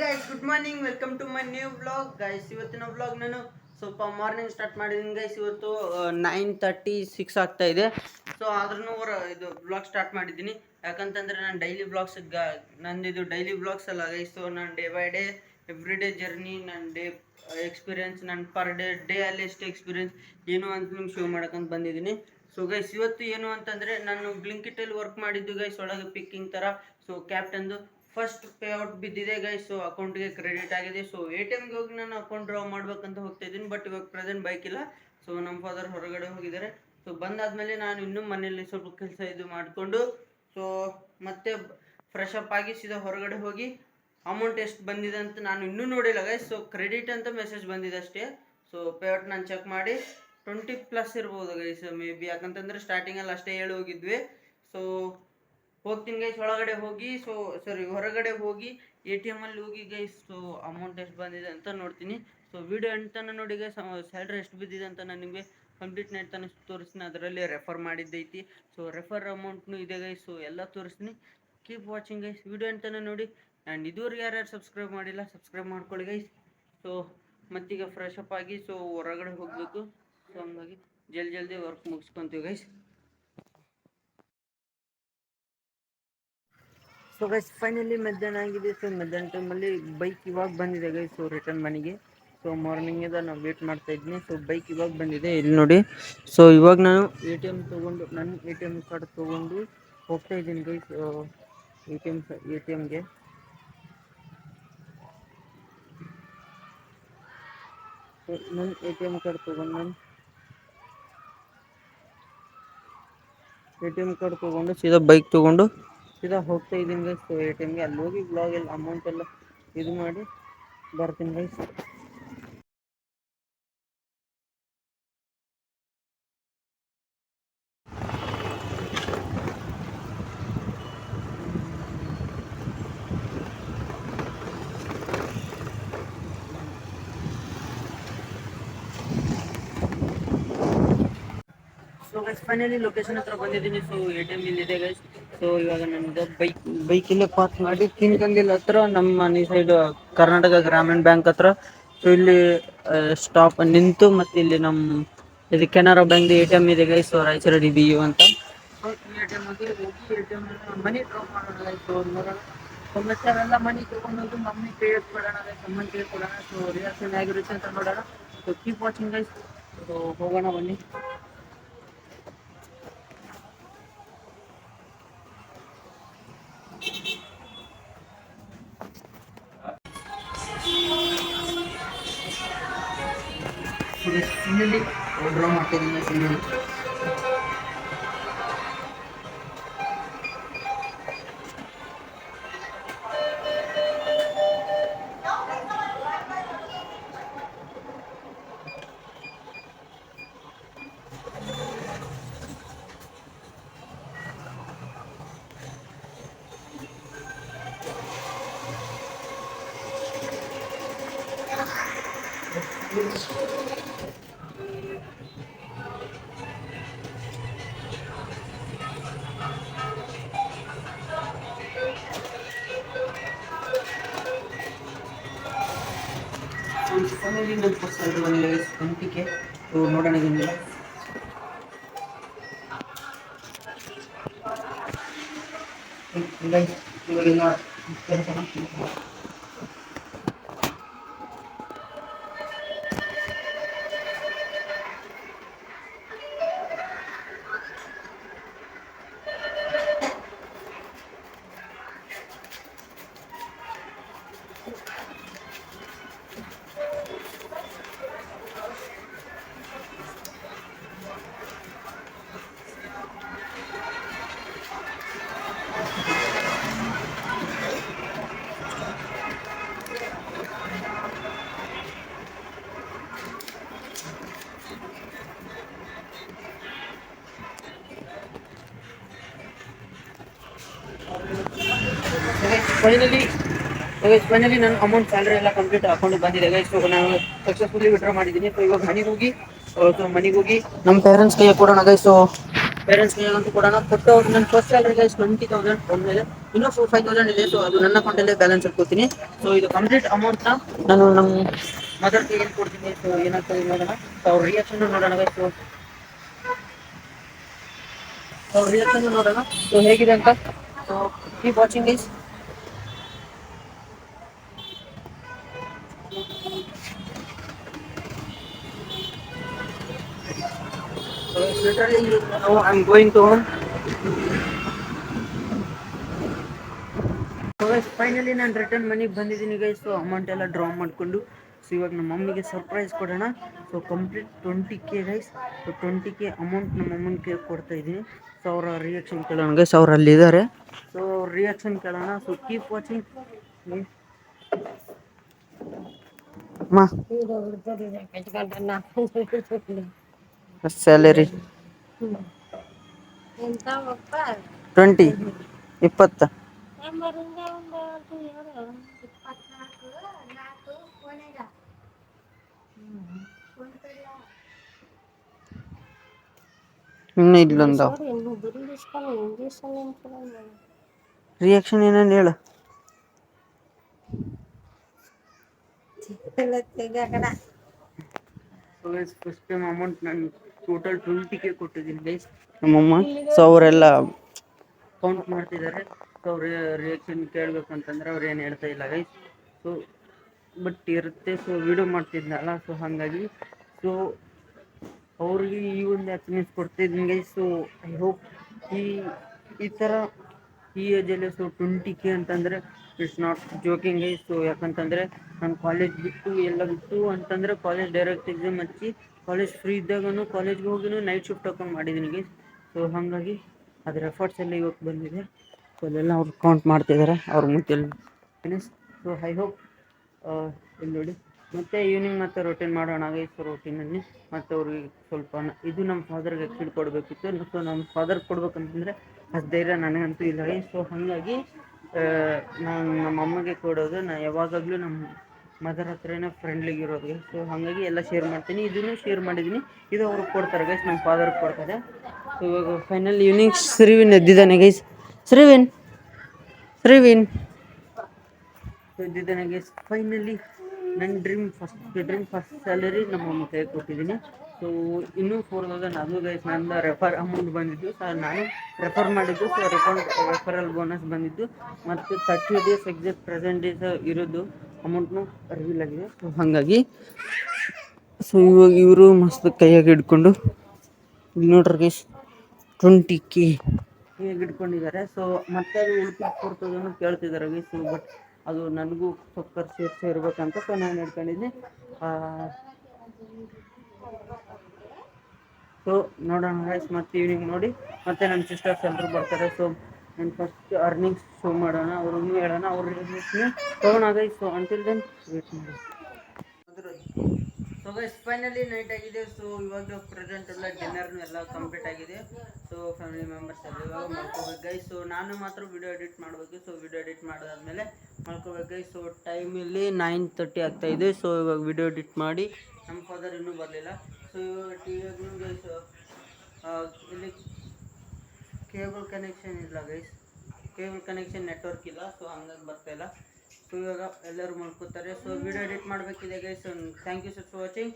Guys good morning, welcome to my new vlog guys. ಇವತ್ತಿನ vlog ನಾನು ಸ್ವಲ್ಪ morning start ಮಾಡಿದ್ದೀನಿ ಗೈಸ್. ಇವತ್ತು 9:36 ಆಗ್ತಾ ಇದೆ. ಸೊ ಆದ್ರೂ ಇದು ವ್ಲಾಗ್ ಸ್ಟಾರ್ಟ್ ಮಾಡಿದ್ದೀನಿ. ಯಾಕಂತಂದರೆ ನಾನು ಡೈಲಿ ವ್ಲಾಗ್ಸ್ ನಂದಿದು ಡೈಲಿ ವ್ಲಾಗ್ಸ್ ಅಲ್ಲ ಗೈಸ್. ಸೊ ನಾನು day by day every day journey, ನನ್ನ ಡೇ ಎಕ್ಸ್ಪೀರಿಯನ್ಸ್, ನನ್ನ ಪರ್ ಡೇ ಅಲ್ಲಿ ಎಷ್ಟು ಎಕ್ಸ್ಪೀರಿಯನ್ಸ್ ಏನು ಅಂತ ನಿಮ್ಗೆ ಶೋ ಮಾಡ್ಕೊಂಡು ಬಂದಿದ್ದೀನಿ. ಸೊ ಗೈಸ್ ಇವತ್ತು ಏನು ಅಂತಂದರೆ ನಾನು ಬ್ಲಿಂಕಿಟಲ್ಲಿ ವರ್ಕ್ ಮಾಡಿದ್ದು ಗೈಸ್, ಒಳಗೆ ಪಿಕ್ಕಿಂಗ್ ಥರ. ಸೊ ಕ್ಯಾಪ್ಟನ್ದು ಫಸ್ಟ್ ಪೇ ಔಟ್ ಬಿದ್ದಿದೆ ಗೈಸ್. ಸೊ ಅಕೌಂಟ್ಗೆ ಕ್ರೆಡಿಟ್ ಆಗಿದೆ. ಸೊ ATMಗೆ ಹೋಗಿ ನಾನು ಅಕೌಂಟ್ ಡ್ರಾ ಮಾಡ್ಬೇಕಂತ ಹೋಗ್ತಾ ಇದ್ದೀನಿ. ಬಟ್ ಇವಾಗ ಪ್ರೆಸೆಂಟ್ ಬೈಕ್ ಇಲ್ಲ. ಸೊ ನಮ್ಮ ಫಾದರ್ ಹೊರಗಡೆ ಹೋಗಿದ್ದಾರೆ. ಸೊ ಬಂದಾದ್ಮೇಲೆ ನಾನು ಇನ್ನೂ ಮನೆಯಲ್ಲಿ ಸ್ವಲ್ಪ ಕೆಲಸ ಇದು ಮಾಡಿಕೊಂಡು ಸೊ ಮತ್ತೆ ಫ್ರೆಶ್ ಅಪ್ ಆಗಿ ಸೀದಾ ಹೊರಗಡೆ ಹೋಗಿ ಅಮೌಂಟ್ ಎಷ್ಟು ಬಂದಿದೆ ಅಂತ ನಾನು ಇನ್ನೂ ನೋಡಿಲ್ಲ ಗೈಸ್. ಸೊ ಕ್ರೆಡಿಟ್ ಅಂತ ಮೆಸೇಜ್ ಬಂದಿದೆ ಅಷ್ಟೇ. ಸೊ ಪೇ ಔಟ್ ನಾನು ಚೆಕ್ ಮಾಡಿ 20+ ಇರ್ಬೋದು ಗೈಸ್, ಮೇ ಬಿ. ಯಾಕಂತಂದರೆ ಸ್ಟಾರ್ಟಿಂಗಲ್ಲಿ ಅಷ್ಟೇ ಹೇಳಿ ಹೋಗಿದ್ವಿ. ಸೊ ಹೋಗ್ತೀನಿ ಗೈಸ್ ಒಳಗಡೆ ಹೋಗಿ. ಸೊ ಹೊರಗಡೆ ಹೋಗಿ ATMಲ್ಲಿ ಹೋಗಿ ಗೈಸ್. ಸೊ ಅಮೌಂಟ್ ಎಷ್ಟು ಬಂದಿದೆ ಅಂತ ನೋಡ್ತೀನಿ. ಸೊ ವಿಡಿಯೋ ಎಂಟನ ನೋಡಿ ಗೈಸ್. ಸ್ಯಾಲ್ರಿ ಎಷ್ಟು ಬಿದ್ದಿದೆ ಅಂತ ನಾನು ನಿಮಗೆ ಕಂಪ್ಲೀಟ್ ನೆಟ್ ತನಕ ತೋರಿಸ್ತೀನಿ. ಅದರಲ್ಲಿ ರೆಫರ್ ಮಾಡಿದ್ದೈತಿ. ಸೊ ರೆಫರ್ ಅಮೌಂಟ್ನು ಇದೆ ಗೈಸ್. ಸೊ ಎಲ್ಲ ತೋರಿಸ್ತೀನಿ. ಕೀಪ್ ವಾಚಿಂಗ್ ಗೈಸ್, ವಿಡಿಯೋ ಎಂಟನ ನೋಡಿ. ಆ್ಯಂಡ್ ಇದುವರೆಗೆ ಯಾರ್ಯಾರು ಸಬ್ಸ್ಕ್ರೈಬ್ ಮಾಡಿಲ್ಲ ಸಬ್ಸ್ಕ್ರೈಬ್ ಮಾಡ್ಕೊಳ್ಳಿ ಗೈಸ್. ಸೊ ಮತ್ತೀಗ ಫ್ರೆಶ್ ಅಪ್ ಆಗಿ ಸೊ ಹೊರಗಡೆ ಹೋಗಬೇಕು. ಸೊ ಹಂಗಾಗಿ ಜಲ್ದಿ ವರ್ಕ್ ಮುಗಿಸ್ಕೊತೀವಿ ಗೈಸ್. ಸೊ ಗೈಸ್ ಫೈನಲಿ ಮಧ್ಯಾಹ್ನ ಆಗಿದೆ. ಸೊ ಮಧ್ಯಾಹ್ನ ಟೈಮಲ್ಲಿ ಬೈಕ್ ಇವಾಗ ಬಂದಿದೆ ಗೈಸ್. ಸೊ ರಿಟರ್ನ್ ಮನೆಗೆ. ಸೊ ಮಾರ್ನಿಂಗಿಂದ ನಾವು ವೇಟ್ ಮಾಡ್ತಾ ಇದ್ದೀನಿ. ಸೊ ಬೈಕ್ ಇವಾಗ ಬಂದಿದೆ, ಇಲ್ಲಿ ನೋಡಿ. ಸೊ ಇವಾಗ ನಾನು ತೊಗೊಂಡು ನನ್ನ ATM ಕಾರ್ಡ್ ತೊಗೊಂಡು ಹೋಗ್ತಾ ಇದ್ದೀನಿ ಗೈಸ್ ATMಗೆ. ನನ್ನ ATM ಕಾರ್ಡ್ ತೊಗೊಂಡು ಸೀದಾ ಬೈಕ್ ತೊಗೊಂಡು ಸೀದಾ ಹೋಗ್ತಾ ಇದ್ದೀನಿ ಗೈಸ್. ಸೊ ATMಗೆ ಅಲ್ಲಿ ಹೋಗಿ ಬ್ಲಾಗ್ ಎಲ್ಲ ಅಮೌಂಟ್ ಎಲ್ಲ ಇದು ಮಾಡಿ ಬರ್ತೀನಿ guys. So guys finally location ಹತ್ರ ಬಂದಿದ್ದೀನಿ. ಸೊ ATM ಇಲ್ಲಿದೆ ಗೈಸ್. ಸೊ ಇವಾಗ ನನಗೆ ಬೈಕ್ ಇಲ್ಲೇ ಪಾರ್ಕ್ ಮಾಡಿ ತಿನ್ಕಂದಿಲ್ಲ ಹತ್ರ ನಮ್ಮ ಮನೆ ಸೈಡ್ ಕರ್ನಾಟಕ ಗ್ರಾಮೀಣ ಬ್ಯಾಂಕ್ ಹತ್ರ. ಸೊ ಇಲ್ಲಿ ಸ್ಟಾಪ್ ನಿಂತು ಮತ್ತೆ ಇಲ್ಲಿ ನಮ್ಮ ಇದು ಕೆನರಾ ಬ್ಯಾಂಕ್ ATM ಇದೆ ಗೈಸ್. ಸೊ ರಾಯಚೂರು DBU ಅಂತ. ಸೊ ATMಗೆ ಹೋಗಿ ATM ಮನಿ ಡ್ರಾ ಮಾಡೋಣ ಗೈಸ್. ನೋಡೋಣ. ಸೊ ಮತ್ತೆ ಅವೆಲ್ಲ ಮನಿ ತೊಗೊಂಡೋಗಿ ಮಮ್ಮಿ ಕೈ ಕೊಡೋಣ ಗೈಸ್, ಅಮ್ಮನ ಕೈ ಕೊಡೋಣ. ಸೊ ರಿಯಾಕ್ಷನ್ ಆಗಿರುತ್ತೆ ಅಂತ ನೋಡೋಣ. So keep watching guys. So ಹೋಗೋಣ ಬನ್ನಿ. ಫೈನಲಿ ಡ್ರಾ ಮಾಡ್ತಿದ್ದೀನಿ ಫೈನಲಿ. ಫೈನಲಿ ನನ್ನ ಫಸ್ಟ್ ಸ್ಯಾಲ್ರಿ ಬಂದಿದೆ 20K. ಸೊ ನೋಡೋಣ ಏನಿಲ್ಲ. ಇವಾಗಿನ ಫೈನಲಿ ನನ್ನ ಅಮೌಂಟ್ ಸ್ಯಾಲ್ರಿ ಎಲ್ಲ ಕಂಪ್ಲೀಟ್ ಅಕೌಂಟ್ ಬಂದಿದೆ ಗೈಸ್. ಸೊ ನಾನು ಸಕ್ಸಸ್ಫುಲಿ ವಿಡ್ರಾ ಮಾಡಿದ್ದೀನಿ. ಸೊ ಇವಾಗ ಮನೆಗೆ ಹೋಗಿ ನಮ್ಮ ಪೇರೆಂಟ್ಸ್ ಕೈಗೆ ಕೊಡೋಣ ಗೈಸ್. ಸೊ ಪೇರೆಂಟ್ಸ್ಗೆ ಅಂತೂ ಕೊಡೋಣ ಕೊಟ್ಟು ಅವ್ರು ನನ್ನ ಫಸ್ಟ್ ಸ್ಯಾಲರಿ ಗೈಸ್ 20,000 ಬಂದಮೇಲೆ ಇನ್ನೂ 5,000 ಇದೆ. ಸೊ ಅದು ನನ್ನ ಅಕೌಂಟಲ್ಲೇ ಬ್ಯಾಲೆನ್ಸ್ ಇಟ್ಕೋತೀನಿ. ಸೊ ಇದು ಕಂಪ್ಲೀಟ್ ಅಮೌಂಟ್ನ ನಾನು ನಮ್ಮ ಮದರ್ಗೆ ಏನು ಕೊಡ್ತೀನಿ. ಸೊ ಏನಾಗ್ತದೆ ನೋಡೋಣ. ಸೊ ಅವ್ರ ರಿಯಾಕ್ಷನ್ ನೋಡೋಣ ಗೈಸ್. ಅವ್ರ ರಿಯಾಕ್ಷನ್ ನೋಡೋಣ ಸೊ ಹೇಗಿದೆ ಅಂತ. So keep watching guys. So it's literally now I'm going to home. So guys finally ನಾನು ರಿಟರ್ನ್ ಮನೆಗೆ ಬಂದಿದ್ದೀನಿ ಗೈಸ್. ಸೊ ಅಮೌಂಟ್ ಎಲ್ಲ ಡ್ರಾ ಮಾಡಿಕೊಂಡು ಸೊ ಇವಾಗ ನಮ್ಮ ಮಮ್ಮಿಗೆ ಸರ್ಪ್ರೈಸ್ ಕೊಡೋಣ. So complete 20K guys. So 20K amount ನಮ್ಮ ಅಮ್ಮನಿಗೆ ಕೊಡ್ತಾ ಇದ್ದೀನಿ. ಸೊ ಅವರ ರಿಯಾಕ್ಷನ್ ಕೇಳೋಣ ಗೈಸ್. ಅವ್ರು ಅಲ್ಲಿದ್ದಾರೆ. ಸೊ ಅವ್ರ ರಿಯಾಕ್ಷನ್ ಕೇಳೋಣ. So keep watching. ಸ್ಯಾಲರಿ 20 ಇನ್ನು ಇಲ್ಲೊಂದ ರಿಯಾಕ್ಷನ್ ಏನೇನು ಹೇಳು. ಫಸ್ಟ್ ಟೈಮ್ ಅಮೌಂಟ್ ನಾನು ಟೋಟಲ್ 20K ಕೊಟ್ಟಿದ್ದೀನಿ ಗೈಸ್ ನಮ್ಮಮ್ಮ. ಸೊ ಅವರೆಲ್ಲ ಕೌಂಟ್ ಮಾಡ್ತಿದ್ದಾರೆ. ಸೊ ಅವ್ರ ರಿಯಾಕ್ಷನ್ ಕೇಳಬೇಕಂತಂದ್ರೆ ಅವ್ರು ಏನು ಹೇಳ್ತಾ ಇಲ್ಲ ಗೈಸ್. ಸೊ ಬಟ್ ಇರುತ್ತೆ. ಸೊ ವಿಡಿಯೋ ಮಾಡ್ತಿದ್ನಲ್ಲ ಸೊ ಹಾಗಾಗಿ ಸೊ ಅವ್ರಿಗೆ ಈ ಒಂದು ಹ್ಯಾಪಿನೆಸ್ ಕೊಡ್ತಿದ್ದೀನಿ ಗೈಸ್. ಸೊ ಐ ಹೋಪ್ ಈ ಥರ ಈ ಏಜಲ್ಲಿ ಸೊ 20K ಅಂತಂದರೆ it's not joking guys. So ಯಾಕಂತಂದರೆ ನಾನು ಕಾಲೇಜ್ ಬಿಟ್ಟು ಎಲ್ಲ ಬಿಟ್ಟು ಅಂತಂದರೆ ಕಾಲೇಜ್ ಡೈರೆಕ್ಟ್ ಎಕ್ಸಾಮ್ ಹಚ್ಚಿ ಕಾಲೇಜ್ ಫ್ರೀ ಇದ್ದಾಗೂ ಕಾಲೇಜ್ಗೆ ಹೋಗಿನೂ ನೈಟ್ ಶಿಫ್ಟ್ ಹಾಕೊಂಡು ಮಾಡಿದ್ದೀನಿ ಗೈಸ್. ಸೊ ಹಾಗಾಗಿ ಅದರ ಎಫರ್ಟ್ಸ್ ಎಲ್ಲ ಇವತ್ತು ಬಂದಿದೆ. ಸೊ ಅಲ್ಲೆಲ್ಲ ಅವ್ರು ಕೌಂಟ್ ಮಾಡ್ತಿದ್ದಾರೆ ಅವ್ರ ಮುಂಚೆಲ್ಲಿ. ಸೊ ಐ ಹೋಪ್ ಇಲ್ಲಿ ನೋಡಿ ಮತ್ತು ಈವ್ನಿಂಗ್ ಮತ್ತು ರೊಟೀನ್ ಮಾಡೋಣ ಗೈಸ್. ರೊಟೀನಲ್ಲಿ ಮತ್ತು ಅವ್ರಿಗೆ ಸ್ವಲ್ಪ ಇದು ನಮ್ಮ ಫಾದರ್ಗೆ ಎಕ್ಸಿಡ್ ಕೊಡಬೇಕಿತ್ತು. ಸೊ ನಮ್ಮ ಫಾದರ್ಗೆ ಕೊಡ್ಬೇಕಂತಂದರೆ ಅಷ್ಟು ಧೈರ್ಯ ನನಗಂತೂ ಇಲ್ಲ ಗೈಸ್. ಸೊ ಹಾಗಾಗಿ ನಾನು ನಮ್ಮ ಅಮ್ಮಗೆ ಕೊಡೋದು. ನಾನು ಯಾವಾಗಲೂ ನಮ್ಮ ಮದರ್ ಹತ್ರನೇ ಫ್ರೆಂಡ್ಲಿಗಿರೋದು ಗೈಸ್. ಸೊ ಹಾಗಾಗಿ ಎಲ್ಲ ಶೇರ್ ಮಾಡ್ತೀನಿ. ಇದನ್ನು ಶೇರ್ ಮಾಡಿದ್ದೀನಿ. ಇದು ಅವ್ರಿಗೆ ಕೊಡ್ತಾರೆ ಗೈಸ್. ನಮ್ಮ ಫಾದರ್ಗೆ ಕೊಡ್ತಾರೆ. ಸೊ ಇವಾಗ ಫೈನಲ್ ಈವ್ನಿಂಗ್ ಶ್ರೀವಿನ್ ಎದ್ದಿದ್ದಾನೆ ಗೈಸ್. ಶ್ರೀವಿನ್ ಎದ್ದಿದ್ದಾನೆ ಗೈಸ್. ಫೈನಲಿ ನನ್ನ ಫಸ್ಟ್ ಸ್ಯಾಲರಿ ನಮ್ಮ ಅಮ್ಮ ಕೈ ಕೊಟ್ಟಿದ್ದೀನಿ. ಸೊ ಇನ್ನೂ 4,000 ಅದು ಗೈಸ್ ನನ್ನ ರೆಫರ್ ಅಮೌಂಟ್ ಬಂದಿದ್ದು. ಸೊ ನಾನು ರೆಫರ್ ಮಾಡಿದ್ದು. ಸೊ ರೆಫರಲ್ ಬೋನಸ್ ಬಂದಿದ್ದು ಮತ್ತು 30 ಡೇಸ್ ಎಕ್ಸಾಕ್ಟ್ ಪ್ರೆಸೆಂಟ್ ಡೇಸ್ ಇರೋದು ಅಮೌಂಟ್ನು ರಿವೀಲ್ ಆಗಿದೆ. ಸೊ ಹಾಗಾಗಿ ಸೊ ಇವಾಗ ಇವರು ಮಸ್ತ್ ಕೈಯಾಗಿ ಹಿಡ್ಕೊಂಡು ನೋಡ್ರಿ ಗೈಸ್ 20K ಕೈಯಾಗಿ ಹಿಡ್ಕೊಂಡಿದ್ದಾರೆ. ಸೊ ಮತ್ತೆ ಅದು ಉಳಿದ 4,000 ಕೇಳ್ತಿದ್ದಾರೆ ಗೈಸ್. ಬಟ್ ಅದು ನನಗೂ ಸ್ವಲ್ಪ ಸೇರ್ಬೇಕಂತ ಸೊ ನಾನು ಹಿಡ್ಕೊಂಡಿದ್ದೆ. ಸೊ ನೋಡೋಣ ಗೈಸ್. ಮತ್ತೆ ಈವ್ನಿಂಗ್ ನೋಡಿ ಮತ್ತೆ ನನ್ನ ಸಿಸ್ಟರ್ಸ್ ಎಲ್ಲರೂ ಬರ್ತಾರೆ. ಸೊ ನಾನು ಫಸ್ಟ್ ಅರ್ನಿಂಗ್ಸ್ ಶೋ ಮಾಡೋಣ. ಅವ್ರಿಗೂ ಹೇಳೋಣ. ಅವ್ರ ತೊಗೋಣ guys. So until then wait ಮಾಡಿ. ಸೊ ಗೈಸ್ ಫೈನಲಿ ನೈಟ್ ಆಗಿದೆ. ಸೊ ಇವಾಗ ಪ್ರೆಸೆಂಟ್ ಎಲ್ಲ ಡಿನ್ನರ್ನು ಎಲ್ಲ ಕಂಪ್ಲೀಟ್ ಆಗಿದೆ. ಸೊ ಫ್ಯಾಮಿಲಿ ಮೆಂಬರ್ಸ್ ಎಲ್ಲ ಇವಾಗ ಮಲ್ಕೋಬೇಕು ಗೈಸ್. ಸೊ ನಾನು ಮಾತ್ರ ವಿಡಿಯೋ ಎಡಿಟ್ ಮಾಡಬೇಕು. ಸೊ ವಿಡಿಯೋ ಎಡಿಟ್ ಮಾಡಿದಾದ್ಮೇಲೆ ಮಲ್ಕೋಬೇಕು ಗೈಸ್. ಸೊ ಟೈಮ್ ಇಲ್ಲಿ 9:30 ಆಗ್ತಾಯಿದೆ. ಸೊ ಇವಾಗ ವಿಡಿಯೋ ಎಡಿಟ್ ಮಾಡಿ ನಮ್ಮ ಫಾದರ್ ಇನ್ನೂ ಬರಲಿಲ್ಲ. ಸೊ ಇವಾಗ ಟಿವಿಯಾಗೂ ಗೈಸ್ ಇಲ್ಲಿ ಕೇಬಲ್ ಕನೆಕ್ಷನ್ ಇಲ್ಲ ಗೈಸ್. ಕೇಬಲ್ ಕನೆಕ್ಷನ್ ನೆಟ್ವರ್ಕ್ ಇಲ್ಲ. ಸೊ ಹಂಗಾಗಿ ಬರ್ತಾಯಿಲ್ಲ. ಸೊ ಇವಾಗ ಎಲ್ಲರೂ ಮಲ್ಕೋತಾರೆ. ಸೊ ವಿಡಿಯೋ ಎಡಿಟ್ ಮಾಡಬೇಕಿದೆ guys. Thank you sir for watching.